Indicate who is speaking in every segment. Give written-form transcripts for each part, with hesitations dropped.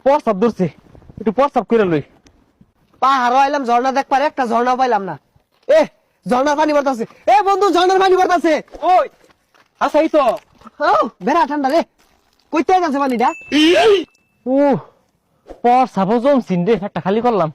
Speaker 1: প্রস্তাব ধরছে, একটু প্রস্তাব করে লই।
Speaker 2: পাহাড় আইলাম, ঝর্ণা দেখ পারে, একটা ঝর্ণা পাইলাম না। এ ঝর্ণার পানি পড়তাছে, এ বন্ধু ঝর্ণার পানি পড়তাছে।
Speaker 1: ওই আচ্ছা, এই তো
Speaker 2: বেড়া ঠান্ডা রে, কইতে যাচ্ছে পানিটা।
Speaker 1: ও প্রস্তাব জমছিন রে, একটা খালি করলাম।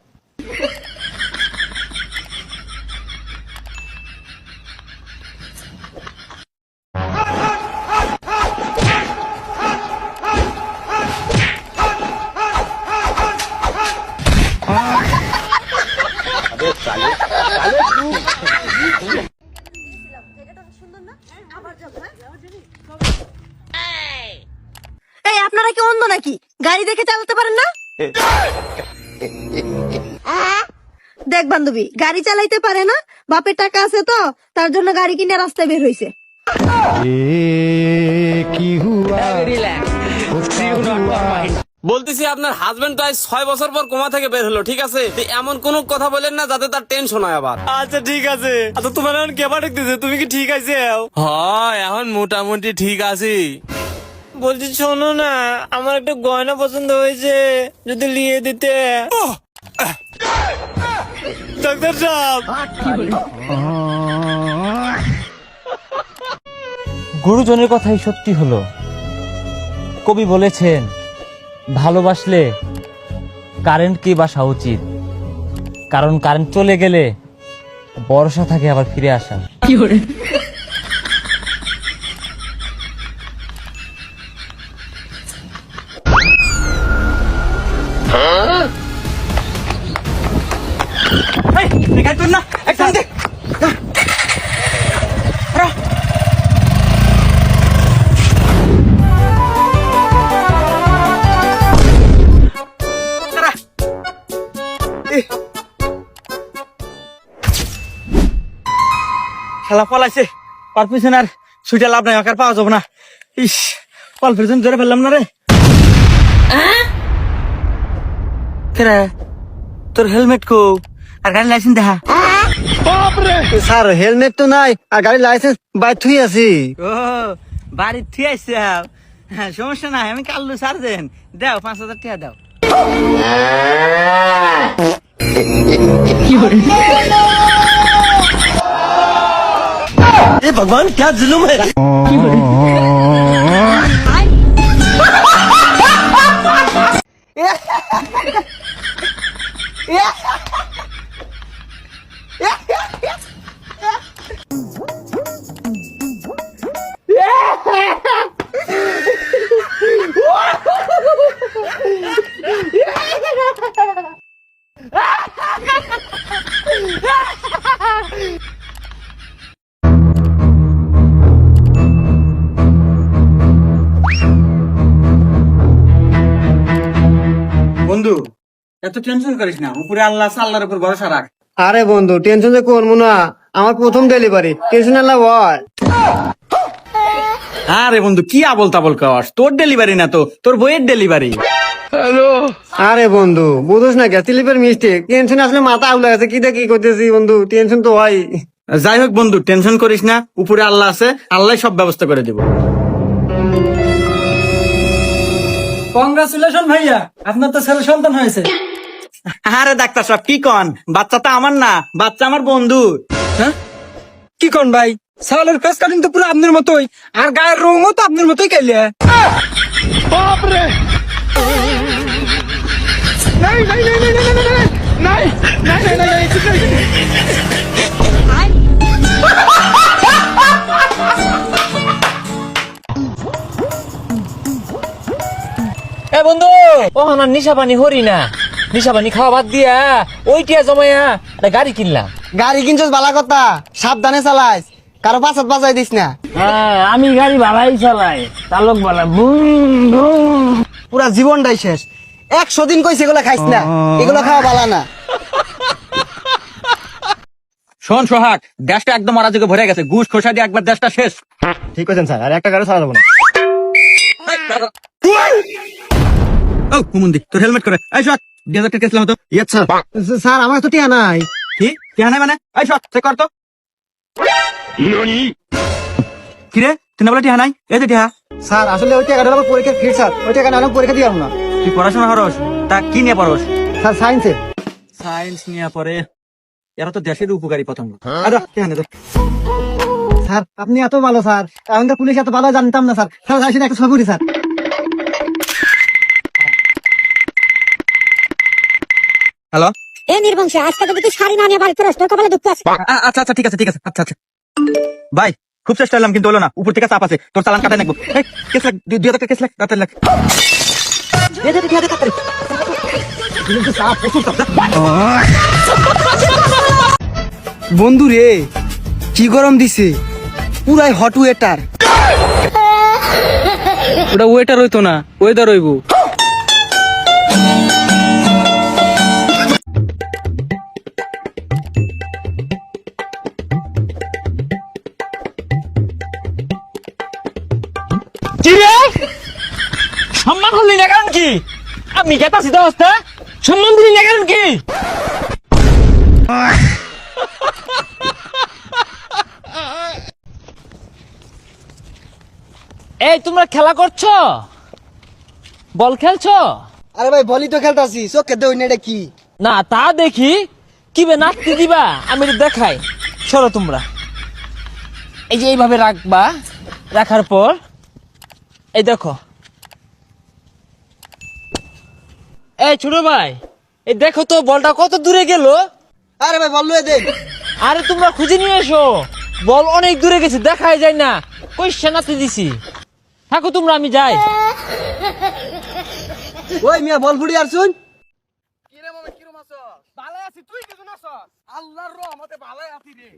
Speaker 3: এই আপনারা কি অন্ধ নাকি? গাড়ি দেখে চালাতে পারেন না? দেখ বান্ধবী, গাড়ি চালাইতে পারে না, বাপের টাকা আছে তো তার জন্য গাড়ি কিনে রাস্তায় বের হইছে।
Speaker 4: বলতেছি আপনার হাজবেন্ড প্রায় 6 বছর পর কোমা থেকে বের হলো, ঠিক আছে? তো এমন কোন কথা বলেন না যাতে তার টেনশন হয় আবার।
Speaker 5: আচ্ছা ঠিক আছে। আচ্ছা তোমার এখন কেবা দেখতেছে, তুমি কি ঠিক আছে?
Speaker 4: হয় এখন মোটামুটি ঠিক আছি।
Speaker 5: বলছি শোনো না, আমার একটা গয়না পছন্দ হয়েছে, যদি লিয়ে দিতে। ডাক্তার সাহেব,
Speaker 1: গুরুজনের কথাই সত্যি হলো। কবি বলেছেন, ভালোবাসলে কারেন্টকে বাসা উচিত, কারণ কারেন্ট চলে গেলে ভরসা থাকে আবার ফিরে আসা।
Speaker 5: খেলা পলাইছে, পার পিছনে আর সুইটা লাভ নাই, আর পাওয়া যাবো না। ইস, পাল পিছন ধরে ফেললাম না রে। কেরে তোর হেলমেট কো আর গাড়ি লাইসেন্স দেখা?
Speaker 2: স্যার হেলমেট তো নাই, আর গাড়ির লাইসেন্স বাইর থুই আছি।
Speaker 5: ও বাড়ি ঠিক আছে, হ্যাঁ সমস্যা নাই, আমি কাল্লু সার্জেন। দাও 5,000 টাকা দাও।
Speaker 2: এ ভগবান, क्या जुलुम है।
Speaker 5: বন্ধু এত টেনশন করিস না, উপরে আল্লাহ আছে, আল্লাহর উপর ভরসা রাখ।
Speaker 2: আরে বন্ধু টেনশন যে করবো না, আমার প্রথম ডেলিভারি, টেনশন আল্লাহ বল।
Speaker 5: আরে বন্ধু কি আবল তাবল খাওয়াস, তোর ডেলিভারি না তো তোর বইয়ের ডেলিভারি।
Speaker 2: আরে বন্ধু বুঝোস না কে, স্লিপের মিস্টেক, টেনশন আসলে মাথা আউলা গেছে, কি দেখি করতেছি বন্ধু, টেনশন তো হয়।
Speaker 5: যাই হোক বন্ধু টেনশন করিস না, উপরে আল্লাহ আছে, আল্লাহ সব ব্যবস্থা করে দেব। কংগ্রাচুলেশন ভাইয়া, আপনার তো ছেলে সন্তান হয়েছে। আরে ডাক্তার সাহেব কি কন, বাচ্চা তো আমার না, বাচ্চা আমার বন্ধু।
Speaker 6: হ্যাঁ কি কোন ভাই, সালের ফেস কাটিং তো পুরো আপনার মতোই, আর গায়ের রঙও তো আপনার মতোই কাইলে।
Speaker 1: এ বন্ধু, ও না নিশা পানি হরি না, নিশা পানি খাওয়া বাদ দিয়া ওইটিয়া জমাইয়া একটা গাড়ি কিনলাম।
Speaker 2: গাড়ি কিনছস ভালো কথা, সাবধানে চালাইস, কারো পাছাত বাজাই দিস না।
Speaker 1: হ্যাঁ আমি গাড়ি ভালাই চালাই, চালক বালা বুম বুম।
Speaker 2: পুরা জীবনটাই শেষ, 100 দিন কইছে এগুলো খাইস না, এগুলো খাওয়া ভালো না।
Speaker 5: শোন সোহাগ, দেশটা একদম অরাজকে ভরে গেছে, ঘুষ খোসা দিয়ে একবার দেশটা শেষ।
Speaker 2: ঠিক আছেন স্যার, আর একটা গাড়ি চালা যাবো না।
Speaker 5: ও কুমুন্দি তোর হেলমেট করে, এই সোহাগ 2,000 টাকা কেসলাম তো।
Speaker 2: আচ্ছা স্যার, আমার তো টিয়া নাই।
Speaker 5: কি কেন নাই মানে? এই সোহাগ চেক কর তো। কিরে তুই না বলে টিহা নাই? এই যে টিহা।
Speaker 2: স্যার আসলে ওই টাকাটা আমার পরীক্ষার ফি স্যার, ওই টাকা না হলে আমি পরীক্ষা দিয়ে পারবো না।
Speaker 5: তুই পড়াশোনা করস? তা কি নিয়ে পড়স?
Speaker 2: স্যার সায়েন্সে।
Speaker 5: সায়েন্স নিয়ে পড়ে। এরা তো দেশের উপকারী প্রথম কথা। আরে এখানে দেখ।
Speaker 2: স্যার আপনি এত ভালো স্যার, এখন তো পুলিশ এত ভালো জানতাম না স্যার। স্যার আসেন একটা ছবি স্যার।
Speaker 5: হ্যালো।
Speaker 7: এ নির্বংশে আজকে যদি তুই শাড়ি না নিয়ে বাড়িতে রস তোর কপালে দুঃখ আছে।
Speaker 5: আচ্ছা আচ্ছা ঠিক আছে ঠিক আছে আচ্ছা আচ্ছা ভাই খুব চেষ্টা করলাম কিন্তু হলো না, উপর থেকে চাপ আছে, তোর চালান কাটাই নাকবো। এই কেস লাগ 2000 টাকা কেস লাগ, রাতের লাগ।
Speaker 6: বন্ধু রে কি গরম দিছে, পুরাই হট ওয়েটার। ওটা ওয়েটার হইতো না, ওয়েদার হইব।
Speaker 1: কি রে সম্মান হলি না কারণ কি? আমি গেতাছি তো অবস্থা, সম্মান দিলি না কারণ কি? এই তোমরা খেলা করছো, বল খেলছো?
Speaker 6: আরে ভাই বলি তো খেলতাছি, চোখে দেই না, এটা কি?
Speaker 1: না তা দেখি কি বে নাচতে দিবা, আমি এটা দেখাই। সরো তোমরা, এই যে এইভাবে রাখবা, রাখার পর এই দেখো, এই ছোট ভাই এই দেখো তো বলটা কত দূরে গেল।
Speaker 6: আরে ভাই বল লয়ে দে।
Speaker 1: আরে তোমরা খুঁজে নিয়ে এসো, বল অনেক দূরে গেছে, দেখাই যায় না, কই সেনাতে দিছি। থাকো তোমরা, আমি যাই।
Speaker 6: ওই মিয়া বল ফুড়ি আর শুন।
Speaker 5: ভালো আছি, তুই কিছু না আল্লাহর রহমতে ভালো আছি রে।